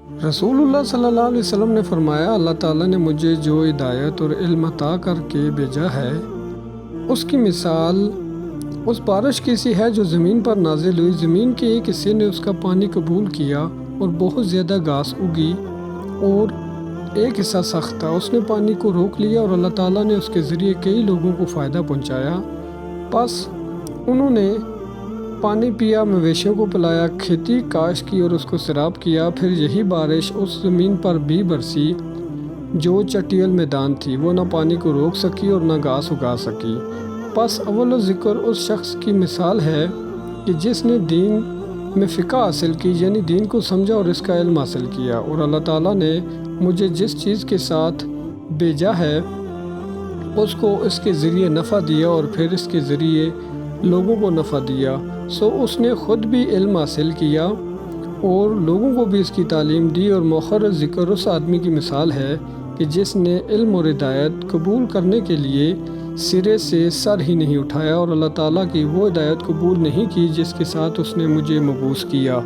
رسول اللہ صلی اللہ علیہ وسلم نے فرمایا، اللہ تعالیٰ نے مجھے جو ہدایت اور علم عطا کر کے بھیجا ہے اس کی مثال اس بارش کی سی ہے جو زمین پر نازل ہوئی۔ زمین کے ایک حصے نے اس کا پانی قبول کیا اور بہت زیادہ گھاس اگی، اور ایک حصہ سخت تھا، اس نے پانی کو روک لیا اور اللہ تعالیٰ نے اس کے ذریعے کئی لوگوں کو فائدہ پہنچایا۔ پس انہوں نے پانی پیا، مویشیوں کو پلایا، کھیتی کاش کی اور اس کو سیراب کیا۔ پھر یہی بارش اس زمین پر بھی برسی جو چٹیل میدان تھی، وہ نہ پانی کو روک سکی اور نہ گھاس اگا سکی۔ پس اول ذکر اس شخص کی مثال ہے کہ جس نے دین میں فقہ حاصل کی، یعنی دین کو سمجھا اور اس کا علم حاصل کیا، اور اللہ تعالیٰ نے مجھے جس چیز کے ساتھ بھیجا ہے اس کو اس کے ذریعے نفع دیا اور پھر اس کے ذریعے لوگوں کو نفع دیا۔ سو اس نے خود بھی علم حاصل کیا اور لوگوں کو بھی اس کی تعلیم دی، اور مؤخر ذکر اس آدمی کی مثال ہے کہ جس نے علم اور ہدایت قبول کرنے کے لیے سرے سے سر ہی نہیں اٹھایا اور اللہ تعالیٰ کی وہ ہدایت قبول نہیں کی جس کے ساتھ اس نے مجھے مبعوث کیا۔